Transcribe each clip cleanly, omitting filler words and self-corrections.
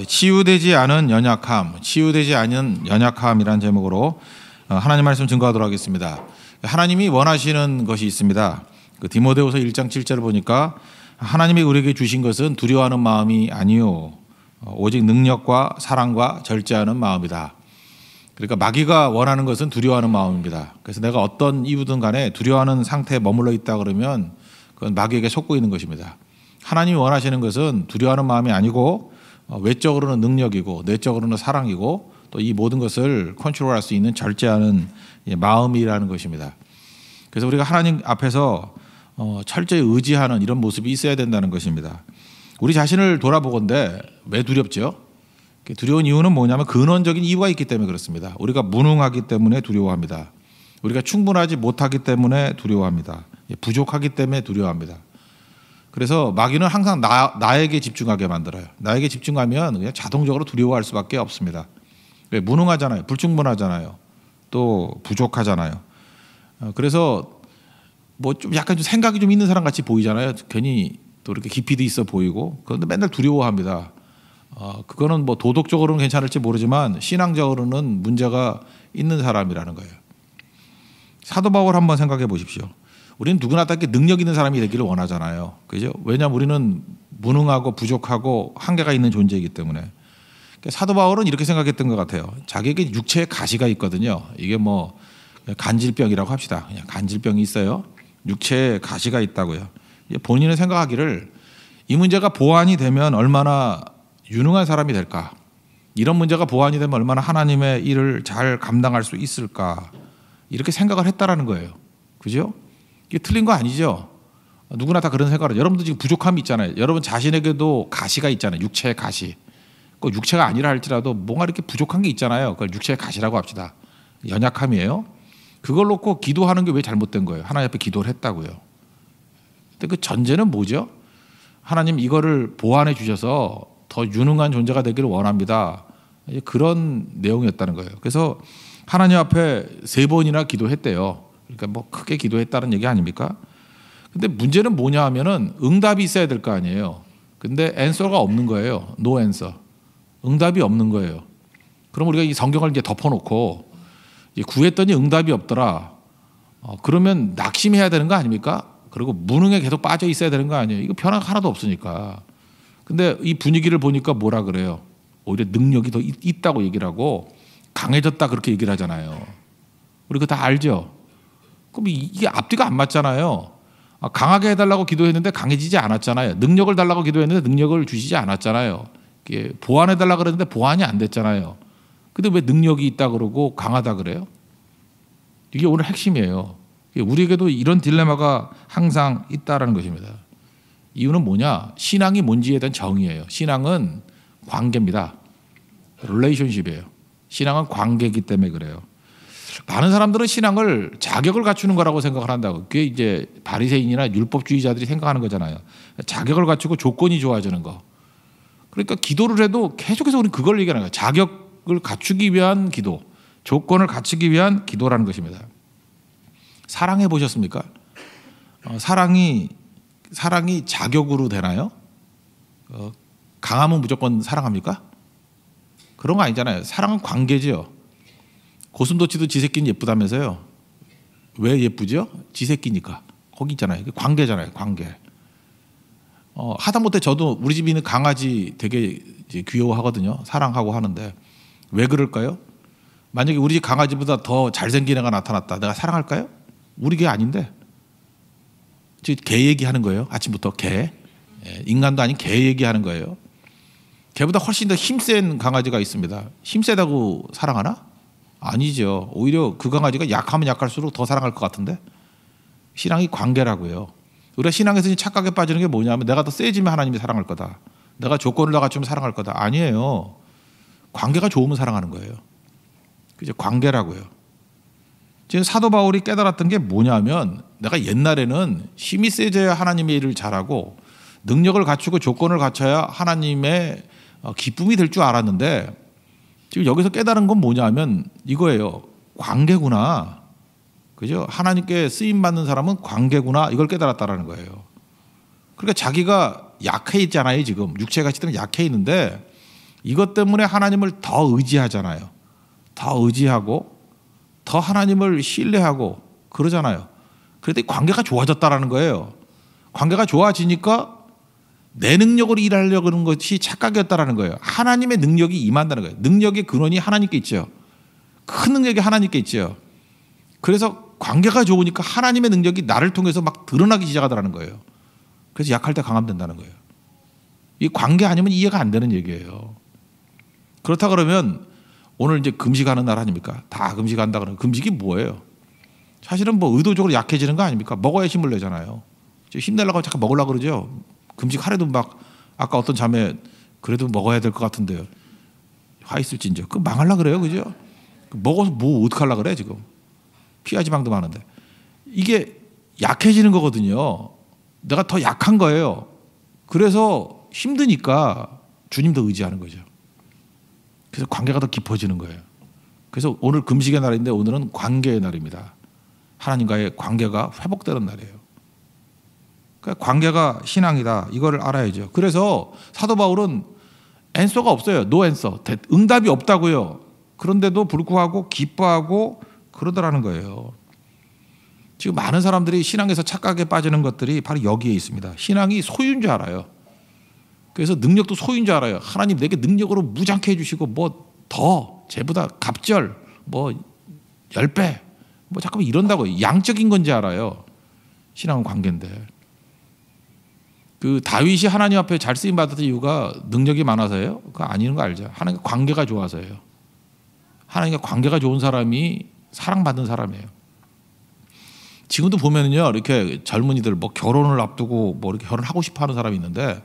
치유되지 않은 연약함, 치유되지 않은 연약함이라는 제목으로 하나님 말씀 증거하도록 하겠습니다. 하나님이 원하시는 것이 있습니다. 그 디모데후서 1장 7절을 보니까 하나님이 우리에게 주신 것은 두려워하는 마음이 아니요 오직 능력과 사랑과 절제하는 마음이다. 그러니까 마귀가 원하는 것은 두려워하는 마음입니다. 그래서 내가 어떤 이유든 간에 두려워하는 상태에 머물러 있다 그러면 그건 마귀에게 속고 있는 것입니다. 하나님이 원하시는 것은 두려워하는 마음이 아니고 외적으로는 능력이고 내적으로는 사랑이고 또 이 모든 것을 컨트롤할 수 있는 절제하는 마음이라는 것입니다. 그래서 우리가 하나님 앞에서 철저히 의지하는 이런 모습이 있어야 된다는 것입니다. 우리 자신을 돌아보건대 왜 두렵죠? 두려운 이유는 뭐냐면 근원적인 이유가 있기 때문에 그렇습니다. 우리가 무능하기 때문에 두려워합니다. 우리가 충분하지 못하기 때문에 두려워합니다. 부족하기 때문에 두려워합니다. 그래서 마귀는 항상 나에게 집중하게 만들어요. 나에게 집중하면 그냥 자동적으로 두려워할 수밖에 없습니다. 왜? 무능하잖아요. 불충분하잖아요. 또 부족하잖아요. 그래서 뭐 좀 약간 좀 생각이 좀 있는 사람 같이 보이잖아요. 괜히 또 이렇게 깊이도 있어 보이고 그런데 맨날 두려워합니다. 그거는 뭐 도덕적으로는 괜찮을지 모르지만 신앙적으로는 문제가 있는 사람이라는 거예요. 사도 바울 한번 생각해 보십시오. 우리는 누구나 다 능력 있는 사람이 되기를 원하잖아요. 그죠? 왜냐하면 우리는 무능하고 부족하고 한계가 있는 존재이기 때문에. 사도 바울은 이렇게 생각했던 것 같아요. 자기에게 육체에 가시가 있거든요. 이게 뭐 간질병이라고 합시다. 그냥 간질병이 있어요. 육체에 가시가 있다고요. 본인은 생각하기를 이 문제가 보완이 되면 얼마나 유능한 사람이 될까? 이런 문제가 보완이 되면 얼마나 하나님의 일을 잘 감당할 수 있을까? 이렇게 생각을 했다라는 거예요. 그죠? 이게 틀린 거 아니죠? 누구나 다 그런 생각을 해요. 여러분도 지금 부족함이 있잖아요. 여러분 자신에게도 가시가 있잖아요. 육체의 가시. 꼭 육체가 아니라 할지라도 뭔가 이렇게 부족한 게 있잖아요. 그걸 육체의 가시라고 합시다. 연약함이에요. 그걸 놓고 기도하는 게 왜 잘못된 거예요? 하나님 앞에 기도를 했다고요. 근데 그 전제는 뭐죠? 하나님 이거를 보완해 주셔서 더 유능한 존재가 되기를 원합니다. 그런 내용이었다는 거예요. 그래서 하나님 앞에 3번이나 기도했대요. 그러니까 뭐 크게 기도했다는 얘기 아닙니까? 근데 문제는 뭐냐 하면은 응답이 있어야 될 거 아니에요. 근데 answer가 없는 거예요. No answer. 응답이 없는 거예요. 그럼 우리가 이 성경을 이제 덮어놓고 이제 구했더니 응답이 없더라. 그러면 낙심해야 되는 거 아닙니까? 그리고 무능에 계속 빠져 있어야 되는 거 아니에요. 이거 변화가 하나도 없으니까. 근데 이 분위기를 보니까 뭐라 그래요? 오히려 능력이 더 있다고 얘기를 하고 강해졌다 그렇게 얘기를 하잖아요. 우리 그거 다 알죠? 그럼 이게 앞뒤가 안 맞잖아요. 강하게 해달라고 기도했는데 강해지지 않았잖아요. 능력을 달라고 기도했는데 능력을 주시지 않았잖아요. 보완해달라고 그랬는데 보완이 안 됐잖아요. 근데 왜 능력이 있다 그러고 강하다 그래요? 이게 오늘 핵심이에요. 우리에게도 이런 딜레마가 항상 있다라는 것입니다. 이유는 뭐냐? 신앙이 뭔지에 대한 정의예요. 신앙은 관계입니다. 릴레이션십이에요. 신앙은 관계이기 때문에 그래요. 많은 사람들은 신앙을 자격을 갖추는 거라고 생각을 한다고. 그게 이제 바리새인이나 율법주의자들이 생각하는 거잖아요. 자격을 갖추고 조건이 좋아지는 거. 그러니까 기도를 해도 계속해서 우리는 그걸 얘기하는 거예요. 자격을 갖추기 위한 기도, 조건을 갖추기 위한 기도라는 것입니다. 사랑해 보셨습니까? 사랑이 자격으로 되나요? 강하면 무조건 사랑합니까? 그런 거 아니잖아요. 사랑은 관계죠. 고슴도치도 지 새끼는 예쁘다면서요. 왜 예쁘죠? 지 새끼니까. 거기 있잖아요. 관계잖아요. 관계. 하다못해 저도 우리 집에 있는 강아지 되게 귀여워하거든요. 사랑하고 하는데 왜 그럴까요? 만약에 우리 집 강아지보다 더 잘생긴 애가 나타났다. 내가 사랑할까요? 우리 개 아닌데. 개 얘기하는 거예요. 아침부터 개. 인간도 아닌 개 얘기하는 거예요. 개보다 훨씬 더 힘센 강아지가 있습니다. 힘세다고 사랑하나? 아니죠. 오히려 그 강아지가 약하면 약할수록 더 사랑할 것 같은데. 신앙이 관계라고요. 우리가 신앙에서 착각에 빠지는 게 뭐냐면 내가 더 세지면 하나님이 사랑할 거다. 내가 조건을 다 갖추면 사랑할 거다. 아니에요. 관계가 좋으면 사랑하는 거예요. 그죠? 관계라고요. 지금 사도 바울이 깨달았던 게 뭐냐면 내가 옛날에는 힘이 세져야 하나님의 일을 잘하고 능력을 갖추고 조건을 갖춰야 하나님의 기쁨이 될 줄 알았는데 지금 여기서 깨달은 건 뭐냐면 이거예요. 관계구나. 그죠? 하나님께 쓰임받는 사람은 관계구나. 이걸 깨달았다라는 거예요. 그러니까 자기가 약해 있잖아요. 지금 육체가 있기 때문에 약해 있는데 이것 때문에 하나님을 더 의지하잖아요. 더 의지하고 더 하나님을 신뢰하고 그러잖아요. 그랬더니 관계가 좋아졌다라는 거예요. 관계가 좋아지니까 내 능력으로 일하려고 하는 것이 착각이었다라는 거예요. 하나님의 능력이 임한다는 거예요. 능력의 근원이 하나님께 있죠. 큰 능력이 하나님께 있죠. 그래서 관계가 좋으니까 하나님의 능력이 나를 통해서 막 드러나기 시작하더라는 거예요. 그래서 약할 때 강하면 된다는 거예요. 이 관계 아니면 이해가 안 되는 얘기예요. 그렇다 그러면 오늘 이제 금식하는 날 아닙니까? 다 금식한다 그러면 금식이 뭐예요? 사실은 뭐 의도적으로 약해지는 거 아닙니까? 먹어야 힘을 내잖아요. 힘내려고 잠깐 먹으려고 그러죠. 금식하래도 막 아까 어떤 자매 그래도 먹어야 될 것 같은데요. 화 있을진저. 그 망하려 그래요, 그죠? 먹어서 뭐 어떡하려 그래 지금. 피하지방도 많은데 이게 약해지는 거거든요. 내가 더 약한 거예요. 그래서 힘드니까 주님 더 의지하는 거죠. 그래서 관계가 더 깊어지는 거예요. 그래서 오늘 금식의 날인데 오늘은 관계의 날입니다. 하나님과의 관계가 회복되는 날이에요. 그러니까 관계가 신앙이다. 이거를 알아야죠. 그래서 사도 바울은 앤서가 없어요. 노 앤서. 응답이 없다고요. 그런데도 불구하고 기뻐하고 그러더라는 거예요. 지금 많은 사람들이 신앙에서 착각에 빠지는 것들이 바로 여기에 있습니다. 신앙이 소유인 줄 알아요. 그래서 능력도 소유인 줄 알아요. 하나님 내게 능력으로 무장케 해주시고 뭐 더 쟤보다 갑절 뭐 10배 뭐 잠깐만 이런다고 양적인 건지 알아요. 신앙은 관계인데. 그 다윗이 하나님 앞에 잘 쓰임 받았던 이유가 능력이 많아서예요? 그거 아니는 거 알죠. 하나님과 관계가 좋아서예요. 하나님과 관계가 좋은 사람이 사랑받는 사람이에요. 지금도 보면은요, 이렇게 젊은이들 뭐 결혼을 앞두고 뭐 이렇게 결혼하고 싶어 하는 사람이 있는데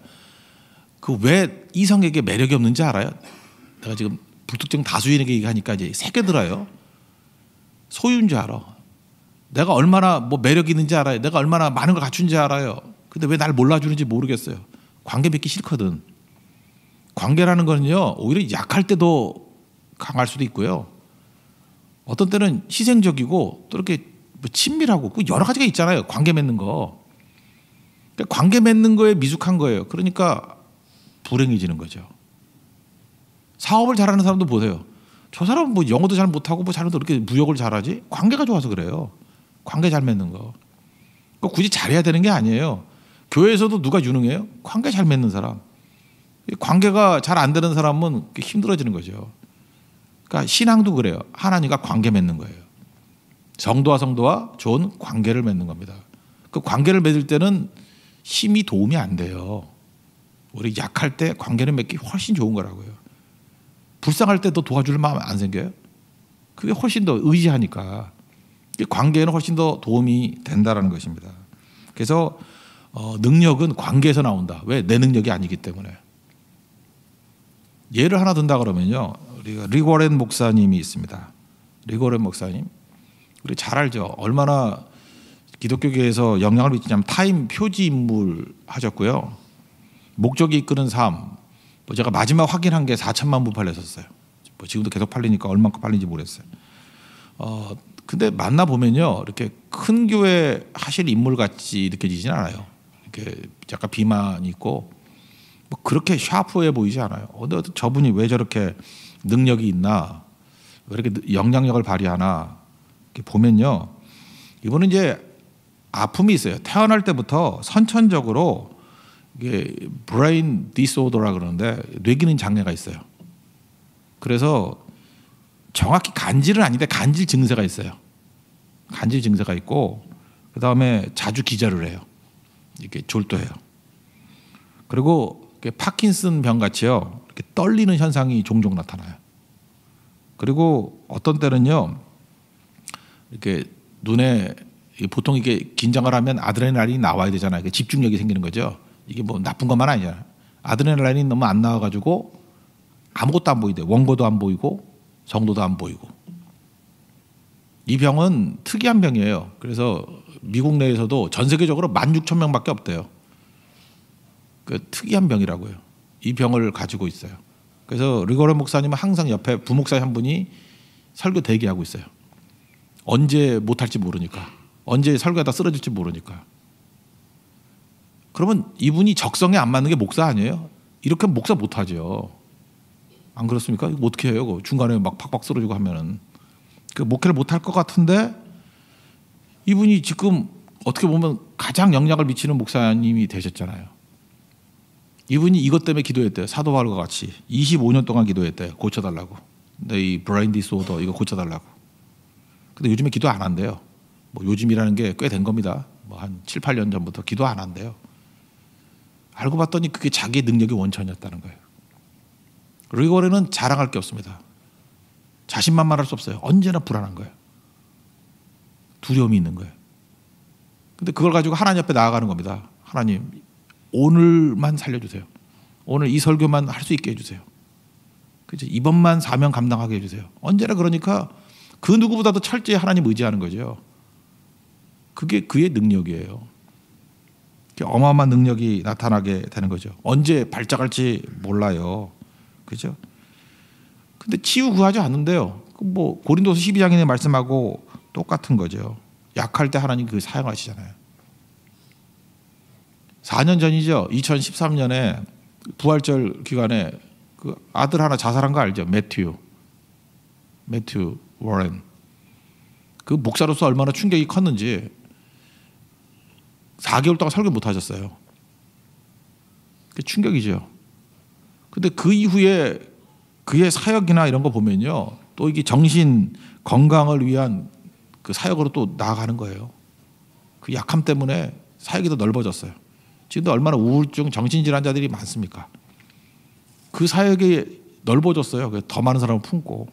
그 왜 이성에게 매력이 없는지 알아요? 내가 지금 불특정 다수인에게 얘기하니까 이제 새겨들어요. 소유인 줄 알아. 내가 얼마나 뭐 매력이 있는지 알아요. 내가 얼마나 많은 걸 갖춘지 알아요. 근데 왜 날 몰라주는지 모르겠어요. 관계 맺기 싫거든. 관계라는 거는요, 오히려 약할 때도 강할 수도 있고요. 어떤 때는 희생적이고 또 이렇게 뭐 친밀하고 그 여러 가지가 있잖아요. 관계 맺는 거. 그러니까 관계 맺는 거에 미숙한 거예요. 그러니까 불행해지는 거죠. 사업을 잘하는 사람도 보세요. 저 사람은 뭐 영어도 잘 못하고 뭐 잘해도 이렇게 무역을 잘하지? 관계가 좋아서 그래요. 관계 잘 맺는 거. 굳이 잘해야 되는 게 아니에요. 교회에서도 누가 유능해요? 관계 잘 맺는 사람. 관계가 잘 안 되는 사람은 힘들어지는 거죠. 그러니까 신앙도 그래요. 하나님과 관계 맺는 거예요. 성도와 성도와 좋은 관계를 맺는 겁니다. 그 관계를 맺을 때는 힘이 도움이 안 돼요. 우리 약할 때 관계를 맺기 훨씬 좋은 거라고요. 불쌍할 때도 도와줄 마음 안 생겨요? 그게 훨씬 더 의지하니까. 관계에는 훨씬 더 도움이 된다는 것입니다. 그래서 능력은 관계에서 나온다. 왜? 내 능력이 아니기 때문에. 예를 하나 든다 그러면요. 우리가 리고렌 목사님이 있습니다. 리고렌 목사님. 우리 잘 알죠. 얼마나 기독교계에서 영향을 미치냐면 타임 표지 인물 하셨고요. 목적이 이끄는 삶. 뭐 제가 마지막 확인한 게 4천만 부 팔렸었어요. 뭐 지금도 계속 팔리니까 얼마큼 팔린지 모르겠어요. 근데 만나 보면요, 이렇게 큰 교회 하실 인물 같이 느껴지진 않아요. 이렇게 약간 비만이 있고 뭐 그렇게 샤프해 보이지 않아요. 근데 저분이 왜 저렇게 능력이 있나, 왜 이렇게 영향력을 발휘하나 이렇게 보면요, 이분은 이제 아픔이 있어요. 태어날 때부터 선천적으로 이게 브레인 디스오더라 그러는데 뇌기능 장애가 있어요. 그래서 정확히 간질은 아닌데 간질 증세가 있어요. 간질 증세가 있고 그 다음에 자주 기절을 해요. 이렇게 졸도해요. 그리고 파킨슨 병 같이요, 이렇게 떨리는 현상이 종종 나타나요. 그리고 어떤 때는요, 이렇게 눈에 보통 이게 긴장을 하면 아드레날린이 나와야 되잖아요. 집중력이 생기는 거죠. 이게 뭐 나쁜 것만 아니잖아요. 아드레날린이 너무 안 나와가지고 아무것도 안 보이대요. 원고도 안 보이고 정도도 안 보이고. 이 병은 특이한 병이에요. 그래서 미국 내에서도 전 세계적으로 16,000명밖에 없대요. 그 특이한 병이라고요. 이 병을 가지고 있어요. 그래서 리고렌 목사님은 항상 옆에 부목사 한 분이 설교 대기하고 있어요. 언제 못할지 모르니까. 언제 설교하다 쓰러질지 모르니까. 그러면 이분이 적성에 안 맞는 게 목사 아니에요? 이렇게 하면 목사 못하죠. 안 그렇습니까? 이거 어떻게 해요? 그거 중간에 막 팍팍 쓰러지고 하면은 그 목회를 못할 것 같은데 이분이 지금 어떻게 보면 가장 영향을 미치는 목사님이 되셨잖아요. 이분이 이것 때문에 기도했대요. 사도 바울과 같이 25년 동안 기도했대요. 고쳐달라고. 근데 이 브레인 디스오더 이거 고쳐달라고. 근데 요즘에 기도 안 한대요. 뭐 요즘이라는 게 꽤 된 겁니다. 뭐 한 7, 8년 전부터 기도 안 한대요. 알고 봤더니 그게 자기의 능력의 원천이었다는 거예요. 리고레는 자랑할 게 없습니다. 자신만만할 수 없어요. 언제나 불안한 거예요. 두려움이 있는 거예요. 근데 그걸 가지고 하나님 앞에 나아가는 겁니다. 하나님, 오늘만 살려주세요. 오늘 이 설교만 할 수 있게 해주세요. 그죠? 이번만 사명 감당하게 해주세요. 언제나 그러니까 그 누구보다도 철저히 하나님 의지하는 거죠. 그게 그의 능력이에요. 어마어마한 능력이 나타나게 되는 거죠. 언제 발작할지 몰라요. 그죠? 근데 치유 구하지 않는데요. 뭐 고린도서 12장에 말씀하고 똑같은 거죠. 약할 때 하나님 그 사용하시잖아요. 4년 전이죠. 2013년에 부활절 기간에 그 아들 하나 자살한 거 알죠? 매튜 워렌. 그 목사로서 얼마나 충격이 컸는지 4개월 동안 설교 못 하셨어요. 그 충격이죠. 근데 그 이후에 그의 사역이나 이런 거 보면요. 또 이게 정신 건강을 위한 그 사역으로 또 나아가는 거예요. 그 약함 때문에 사역이 더 넓어졌어요. 지금도 얼마나 우울증, 정신질환자들이 많습니까? 그 사역이 넓어졌어요. 더 많은 사람을 품고.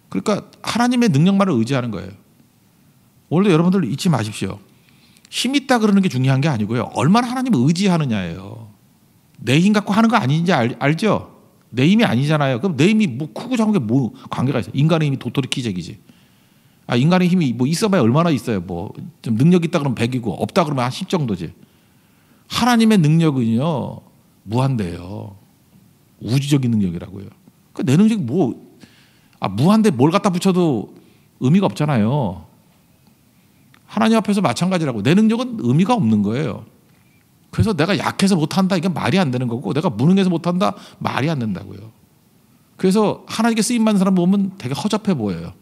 그러니까 하나님의 능력만을 의지하는 거예요. 오늘도 여러분들 잊지 마십시오. 힘 있다 그러는 게 중요한 게 아니고요. 얼마나 하나님을 의지하느냐예요. 내 힘 갖고 하는 거 아닌지 알죠? 내 힘이 아니잖아요. 그럼 내 힘이 뭐 크고 작은 게 뭐 관계가 있어요? 인간의 힘이 도토리 키재기지. 인간의 힘이 뭐 있어봐야 얼마나 있어요. 뭐 좀 능력 있다 그러면 100이고 없다 그러면 한 10 정도지. 하나님의 능력은요 무한대요. 우주적인 능력이라고요. 그러니까 내 능력이 무한대 뭘 갖다 붙여도 의미가 없잖아요. 하나님 앞에서 마찬가지라고. 내 능력은 의미가 없는 거예요. 그래서 내가 약해서 못한다 이게 말이 안 되는 거고 내가 무능해서 못한다 말이 안 된다고요. 그래서 하나님께 쓰임받는 사람 보면 되게 허접해 보여요.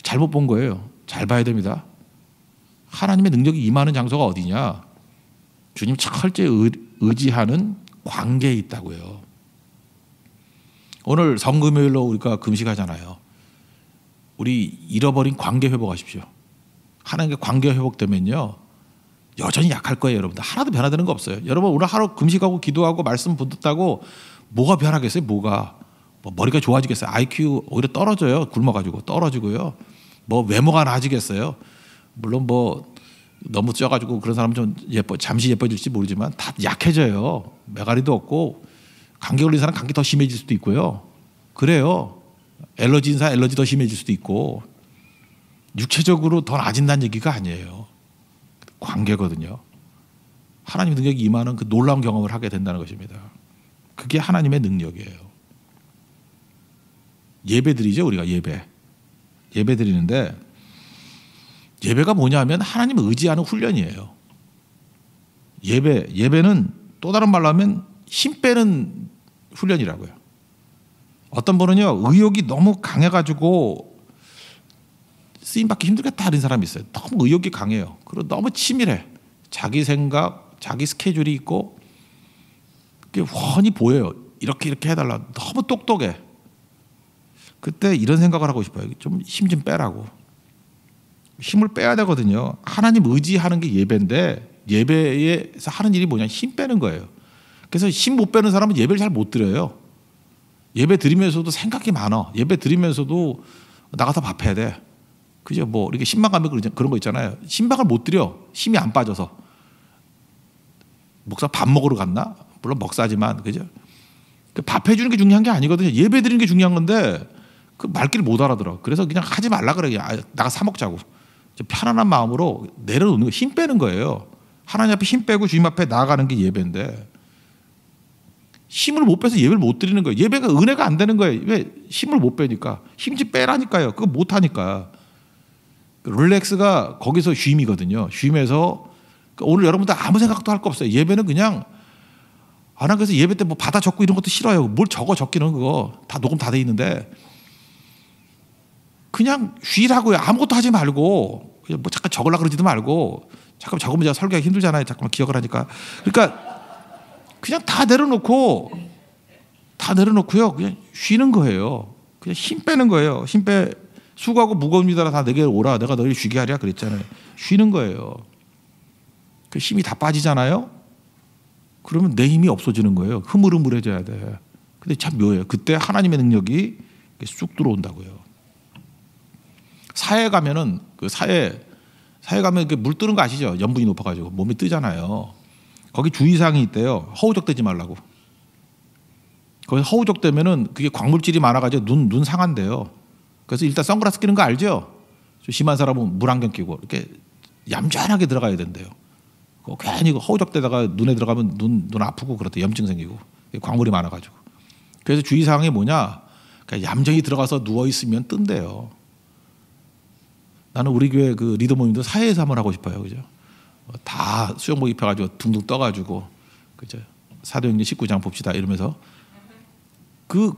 잘못 본 거예요. 잘 봐야 됩니다. 하나님의 능력이 임하는 장소가 어디냐? 주님 철저히 의지하는 관계에 있다고요. 오늘 성금요일로 우리가 금식하잖아요. 우리 잃어버린 관계 회복하십시오. 하나님과 관계 회복되면요 여전히 약할 거예요. 여러분들 하나도 변화되는 거 없어요. 여러분 오늘 하루 금식하고 기도하고 말씀 붙었다고 뭐가 변하겠어요? 뭐가 뭐 머리가 좋아지겠어요? IQ 오히려 떨어져요. 굶어가지고 떨어지고요. 뭐 외모가 나아지겠어요? 물론 뭐 너무 쪄가지고 그런 사람 좀 잠시 예뻐질지 모르지만 다 약해져요. 메가리도 없고 감기 걸린 사람 감기 더 심해질 수도 있고요. 그래요. 엘러지인 사람 엘러지 더 심해질 수도 있고 육체적으로 더 나아진다는 얘기가 아니에요. 관계거든요. 하나님의 능력이 임하는 그 놀라운 경험을 하게 된다는 것입니다. 그게 하나님의 능력이에요. 예배 드리죠. 우리가 예배 드리는데 예배가 뭐냐 하면 하나님을 의지하는 훈련이에요. 예배는 또 다른 말로 하면 힘 빼는 훈련이라고요. 어떤 분은요 의욕이 너무 강해가지고 쓰임받기 힘들겠다 하는 사람이 있어요. 너무 의욕이 강해요. 그리고 너무 치밀해. 자기 생각, 자기 스케줄이 있고 그게 훤히 보여요. 이렇게 해달라. 너무 똑똑해. 그때 이런 생각을 하고 싶어요. 좀 힘 좀 빼라고. 힘을 빼야 되거든요. 하나님 의지하는 게 예배인데 예배에서 하는 일이 뭐냐 힘 빼는 거예요. 그래서 힘 못 빼는 사람은 예배를 잘 못 드려요. 예배 드리면서도 생각이 많아. 예배 드리면서도 나가서 밥 해야 돼. 그죠? 뭐 이렇게 신방 가면 그런 거 있잖아요. 신방을 못 드려. 힘이 안 빠져서. 목사 밥 먹으러 갔나? 물론 먹사지만 그죠? 밥 해주는 게 중요한 게 아니거든요. 예배 드리는 게 중요한 건데 그 말귀를 못 알아들어. 그래서 그냥 하지 말라 그래. 나가 사 먹자고. 편안한 마음으로 내려놓는 거, 힘 빼는 거예요. 하나님 앞에 힘 빼고 주님 앞에 나아가는 게 예배인데 힘을 못 빼서 예배를 못 드리는 거예요. 예배가 은혜가 안 되는 거예요. 왜? 힘을 못 빼니까. 힘 좀 빼라니까요. 그거 못 하니까. 릴렉스가 거기서 쉼이거든요. 쉼에서 오늘 여러분들 아무 생각도 할 거 없어요. 예배는 그냥 난 그래서 예배 때 뭐 받아 적고 이런 것도 싫어요. 뭘 적기는 그거 다 녹음 다 돼 있는데 그냥 쉬라고요. 아무것도 하지 말고 그냥 뭐 잠깐 적으려고 그러지도 말고 잠깐 적으면 제가 설교하기 힘들잖아요. 잠깐만 기억을 하니까. 그러니까 그냥 다 내려놓고요. 그냥 쉬는 거예요. 그냥 힘 빼는 거예요. 수고하고 무거운 일이라 다 내게 오라. 내가 너희를 쉬게 하랴 그랬잖아요. 쉬는 거예요. 그 힘이 다 빠지잖아요. 그러면 내 힘이 없어지는 거예요. 흐물흐물해져야 돼. 근데 참 묘해요. 그때 하나님의 능력이 쑥 들어온다고요. 사해 가면은 사해 가면 물 뜨는 거 아시죠? 염분이 높아가지고 몸이 뜨잖아요. 거기 주의사항이 있대요. 허우적대지 말라고. 거기 허우적대면은 그게 광물질이 많아가지고 눈 상한대요. 그래서 일단 선글라스 끼는 거 알죠? 좀 심한 사람은 물안경 끼고 이렇게 얌전하게 들어가야 된대요. 괜히 허우적대다가 눈에 들어가면 눈 아프고 그렇대. 염증 생기고 광물이 많아가지고. 그래서 주의사항이 뭐냐? 그냥 얌전히 들어가서 누워 있으면 뜬대요. 나는 우리 교회 그 리더 모임도 사회에서 한번 하고 싶어요, 그죠? 다 수영복 입혀가지고 둥둥 떠가지고 그죠? 사도행전 19장 봅시다 이러면서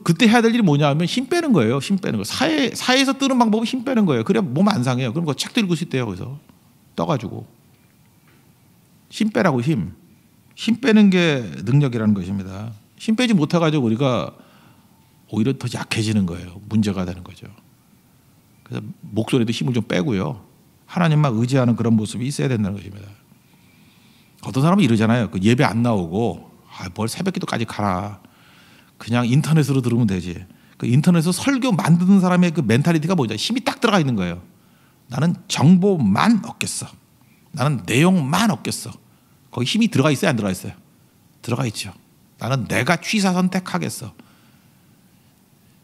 그때 해야 될 일이 뭐냐면 힘 빼는 거예요. 힘 빼는 거. 사회에서 뜨는 방법은 힘 빼는 거예요. 그래야 몸 안 상해요. 그럼 그거 책도 읽을 수 있대요. 그래서 떠가지고. 힘 빼라고 힘 빼는 게 능력이라는 것입니다. 힘 빼지 못해가지고 우리가 오히려 더 약해지는 거예요. 문제가 되는 거죠. 그래서 목소리도 힘을 좀 빼고요. 하나님만 의지하는 그런 모습이 있어야 된다는 것입니다. 어떤 사람은 이러잖아요. 그 예배 안 나오고 뭘 새벽기도까지 가라. 그냥 인터넷으로 들으면 되지. 그 인터넷에서 설교 만드는 사람의 그 멘탈리티가 뭐냐? 힘이 딱 들어가 있는 거예요. 나는 정보만 얻겠어. 나는 내용만 얻겠어. 거기 힘이 들어가 있어요? 안 들어가 있어요? 들어가 있죠. 나는 내가 취사 선택하겠어.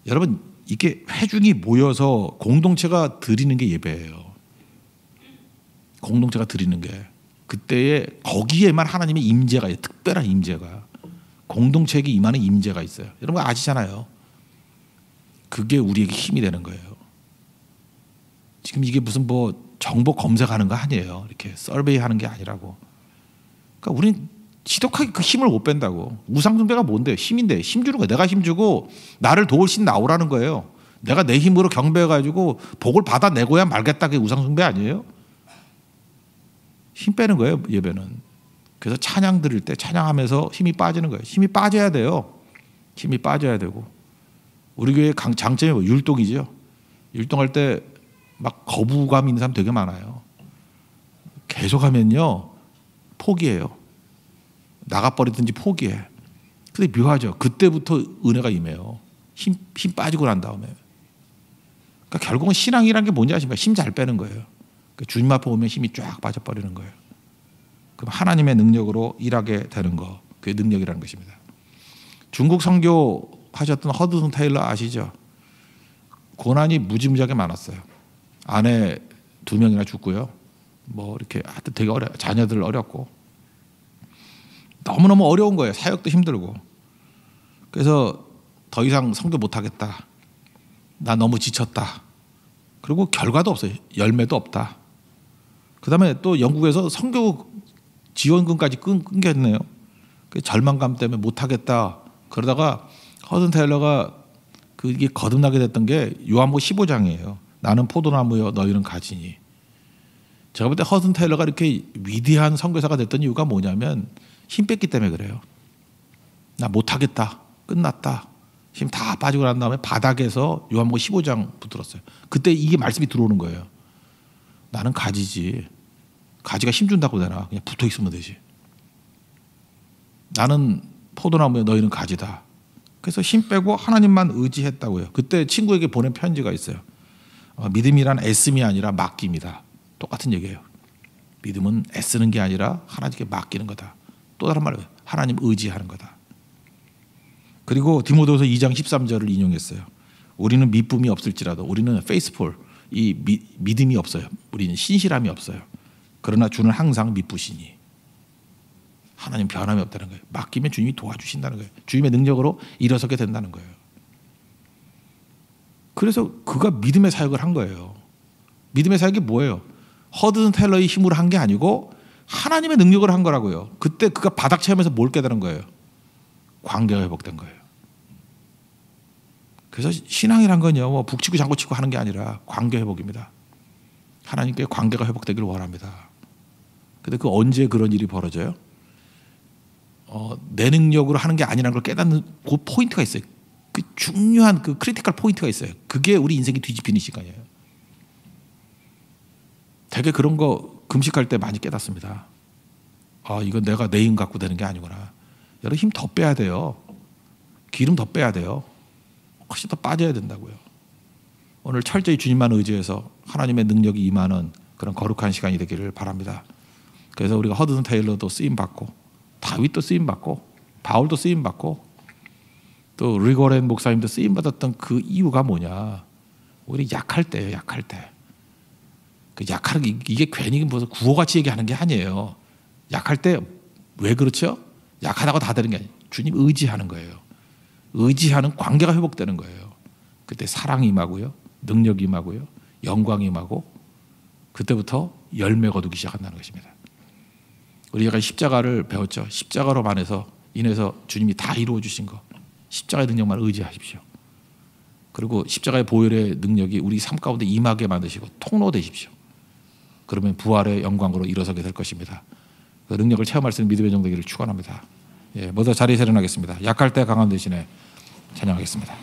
여러분 이게 회중이 모여서 공동체가 드리는 게 예배예요. 공동체가 드리는 게 그때에 거기에만 하나님의 임재가 있어요. 특별한 임재가. 공동체에게 임하는 임재가 있어요. 여러분 아시잖아요. 그게 우리에게 힘이 되는 거예요. 지금 이게 무슨 뭐 정보 검색하는 거 아니에요. 이렇게 서베이 하는 게 아니라고. 그러니까 우리는 지독하게 그 힘을 못 뺀다고. 우상숭배가 뭔데? 힘인데. 힘 주는 거예요. 내가 힘 주고 나를 도울 신 나오라는 거예요. 내가 내 힘으로 경배해가지고 복을 받아내고야 말겠다. 그게 우상숭배 아니에요? 힘 빼는 거예요. 예배는. 그래서 찬양 드릴 때 찬양하면서 힘이 빠지는 거예요. 힘이 빠져야 돼요. 힘이 빠져야 되고. 우리 교회 장점이 뭐 율동이죠. 율동할 때 막 거부감 있는 사람 되게 많아요. 계속하면요 포기해요. 나가버리든지 포기해. 근데 묘하죠. 그때부터 은혜가 임해요. 힘 빠지고 난 다음에. 그러니까 결국은 신앙이란 게 뭔지 아십니까? 힘 잘 빼는 거예요. 그러니까 주님 앞에 오면 힘이 쫙 빠져버리는 거예요. 그럼 하나님의 능력으로 일하게 되는 거. 그게 능력이라는 것입니다. 중국 선교 하셨던 허드슨 테일러 아시죠? 고난이 무지무지하게 많았어요. 아내 2명이나 죽고요. 뭐 이렇게 하여튼 되게 자녀들 어렵고 너무너무 어려운 거예요. 사역도 힘들고. 그래서 더 이상 선교 못하겠다. 나 너무 지쳤다. 그리고 결과도 없어요. 열매도 없다. 그 다음에 또 영국에서 선교 지원금까지 끊겼네요. 절망감 때문에 못하겠다. 그러다가 허든 테일러가 그게 거듭나게 됐던 게 요한복음 15장이에요. 나는 포도나무여 너희는 가지니. 제가 볼 때 허든 테일러가 이렇게 위대한 선교사가 됐던 이유가 뭐냐면 힘 뺐기 때문에 그래요. 나 못하겠다. 끝났다. 힘 다 빠지고 난 다음에 바닥에서 요한복음 15장 붙들었어요. 그때 이게 말씀이 들어오는 거예요. 나는 가지지. 가지가 힘준다고 되나? 그냥 붙어 있으면 되지. 나는 포도나무에 너희는 가지다. 그래서 힘 빼고 하나님만 의지했다고요. 그때 친구에게 보낸 편지가 있어요. 믿음이란 애씀이 아니라 맡김이다. 똑같은 얘기예요. 믿음은 애쓰는 게 아니라 하나님께 맡기는 거다. 또 다른 말로 하나님 의지하는 거다. 그리고 디모데후서 2장 13절을 인용했어요. 우리는 미쁨이 없을지라도 우리는 faithful, 이 믿음이 없어요. 우리는 신실함이 없어요. 그러나 주는 항상 미쁘시니. 하나님 변함이 없다는 거예요. 맡기면 주님이 도와주신다는 거예요. 주님의 능력으로 일어서게 된다는 거예요. 그래서 그가 믿음의 사역을 한 거예요. 믿음의 사역이 뭐예요? 허든 테일러의 힘으로 한 게 아니고 하나님의 능력을 한 거라고요. 그때 그가 바닥 체험에서 뭘 깨달은 거예요? 관계가 회복된 거예요. 그래서 신앙이란 건요, 뭐 북치고 장구치고 하는 게 아니라 관계 회복입니다. 하나님께 관계가 회복되기를 원합니다. 근데 그 언제 그런 일이 벌어져요? 내 능력으로 하는 게 아니라는 걸 깨닫는 그 포인트가 있어요. 그 중요한 그 크리티컬 포인트가 있어요. 그게 우리 인생이 뒤집히는 시간이에요. 되게 그런 거 금식할 때 많이 깨닫습니다. 이건 내가 내 힘 갖고 되는 게 아니구나. 여러분 힘 더 빼야 돼요. 기름 더 빼야 돼요. 훨씬 더 빠져야 된다고요. 오늘 철저히 주님만 의지해서 하나님의 능력이 임하는 그런 거룩한 시간이 되기를 바랍니다. 그래서 우리가 허드슨 테일러도 쓰임받고 다윗도 쓰임받고 바울도 쓰임받고 또 리고렌 목사님도 쓰임받았던 그 이유가 뭐냐. 우리 약할 때예요. 약할 때. 그 약하는 게 이게 괜히 무슨 구호같이 얘기하는 게 아니에요. 약할 때 왜 그렇죠? 약하다고 다 되는 게 아니에요. 주님 의지하는 거예요. 의지하는 관계가 회복되는 거예요. 그때 사랑이 임하고요. 능력이 임하고요. 영광이 임하고 그때부터 열매 거두기 시작한다는 것입니다. 우리가 십자가를 배웠죠. 십자가로 인해서 주님이 다 이루어 주신 거. 십자가의 능력만 의지하십시오. 그리고 십자가의 보혈의 능력이 우리 삶 가운데 임하게 만드시고 통로되십시오. 그러면 부활의 영광으로 일어서게 될 것입니다. 그 능력을 체험할 수 있는 믿음의 정되기를 축원합니다. 모두 자리에 세련하겠습니다. 약할 때 강함 대신에 찬양하겠습니다.